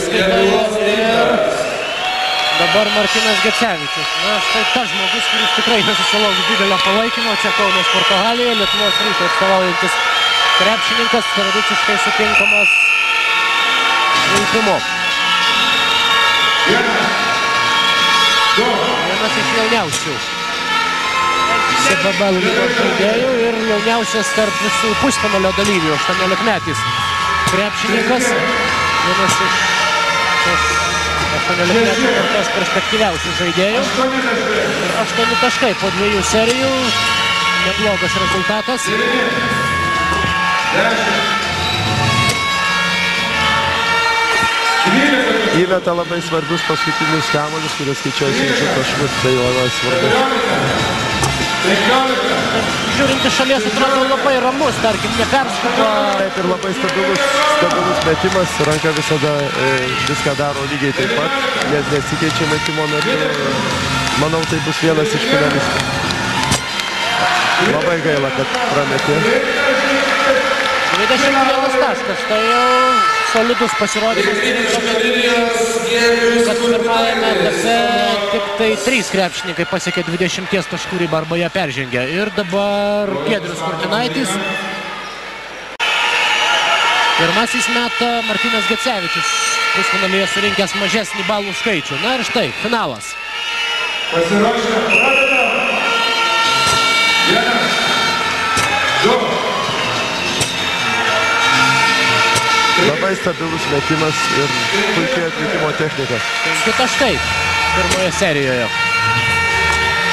sąskaitoje ir dabar Martynas Gecevičius. Na, štai tas žmogus, kuris tikrai nesusilauks didelio palaikymo. Čia Kaunas Portugalijoje, Lietuvos Ryto atstovaujantis krepšininkas, tradiciškai sutinkamas vilkimu. Vienas iš jauniausių CBB lygos žaidėjų ir jauniausias tarp visų pusfinalio dalyvių, 18-metis krepšininkas. Vienas iš 18-mečių kartos perspektyviausių žaidėjų. Ir 8 taškai po 2 serijų. Neblogas rezultatas. Įmeta labai svarbius paskutinius kamuolius, kurie skaičiuojasi iš taškus, tai labai svarbu. Žiūrint iš šalies atrodo labai ramus, tarkim, neperskuba. Taip ir labai stabilus metimas, ranka visada viską daro lygiai taip pat, nesikeičia metimo metu. Manau, tai bus vienas iš finalistų. Labai gaila, kad prametė. 21 taškas, tai jau solidus pasirodymas, kad pirmajame etape tik tai 3 krepšininkai pasiekė 20 taškų ribą arba ją peržengė. Ir dabar Giedrius Kurtinaitis. Pirmasis meta Martynas Gecevičius, pusfinalyje surinkęs mažesnį balų skaičių. Na ir štai, finalas. Pasiruošę, pradedam. 1, 2. Labai stabilus metimas ir puikiai atlikimo technika. 5 taškai pirmoje serijoje.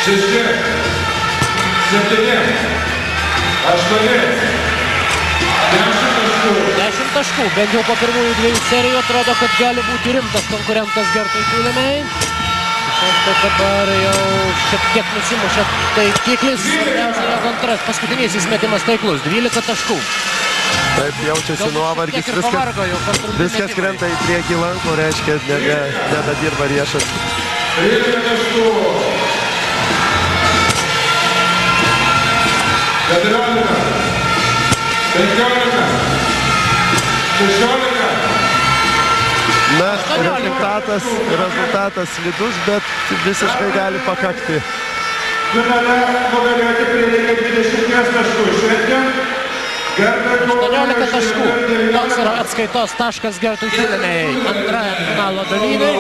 6, 7, 8, 10 taškų. Bent jau po pirmųjų 2 serijų atrodo, kad gali būti rimtas konkurentas Gertui Kiulemei. Tačiau dabar jau šiek tiek nusimušė taikiklis. Svarbiausia yra antras paskutinysis metimas taiklus. 12 taškų. Taip, jaučiasi nuovargis, viskas krenta į priekį lanko, reiškia, nebedirba riešas. 13 taškų. 14, 15, 16. Na, rezultatas slidus, bet visiškai gali pakakti. Finale nugalėti prireikia 20 taškų. Šiandien 18 taškų. Toks yra atskaitos taškas Gertui Kiulemei antrajam finalo dalyviai.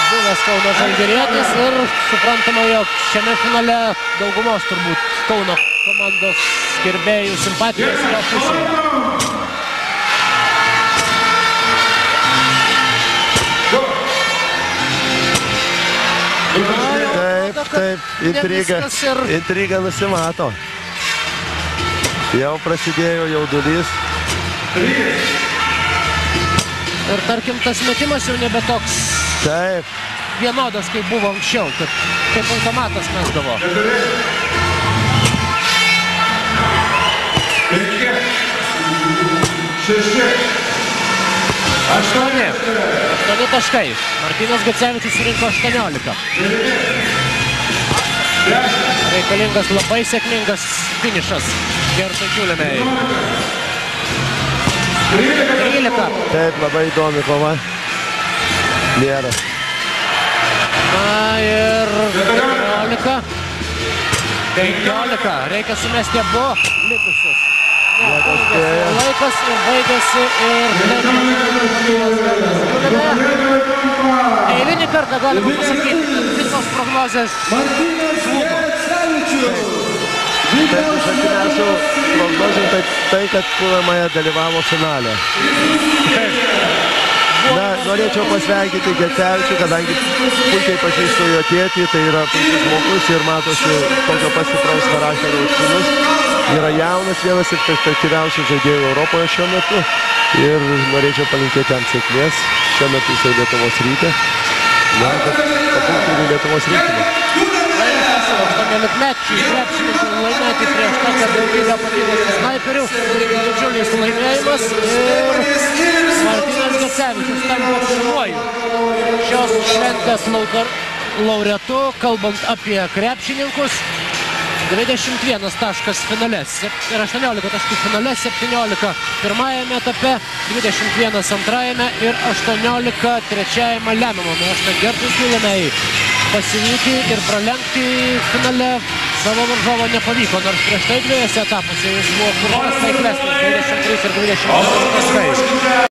Buvęs Kauno žalgirietis ir suprantama, jog šiame finale daugumos turbūt Kauno komandos gerbėjų simpatijos yra pusėje. Taip, intriga nusimato. Jau prasidėjo jaudulys. Ir tarkim, tas metimas jau nebe toks vienodas, kaip buvo anksčiau, kaip automatas mesdavo. 5, 6, 8 taškai. Martynas Gecevičius surinko 18. Reikalingas labai sėkmingas finišas Gertui Kiulemei. 13. Taip, labai įdomi kova. Nėra. Na ir 14. 15. Reikia sumesti abu likusius. Laikas ir baigėsi ir eilinį kartą galima pasakyti, visos prognozės žlugo. Taip, iš artimiausių prognozių tai, kad Kiulemei dalyvavo finale. Na, norėčiau pasveikinti Gecevičių, kadangi puikiai pažįstu jo tėtį, tai yra puikus žmogus ir matosi tokio pasipraus charakterio sūnus. Yra jaunas, vienas iš perspektyviausių žaidėjų Europoje šiuo metu ir norėčiau palinkėti jam sėkmės. Šiuo metu jisai Lietuvos Ryte. Na, kad papultų į Lietuvos rinktinę. 18-mečiai krepšininkai laimėti prieš tokią daugybę patyrusių snaiperių. Didžiulis laimėjimas ir Martynas Gecevičius tampa pirmuoju šios šventės laureatu, kalbant apie krepšininkus. 21 taškas finale ir 18 taškų finale, 17 pirmajame etape, 21 antrajame ir 18 trečiajame lemiamame. Štai Gertui Tulemei pasivyti ir pralenkti finale savo varžovo nepavyko, nors prieš tai dviejose etapuose jis buvo kur kas taiklesnis, 23 ir 24 taškai.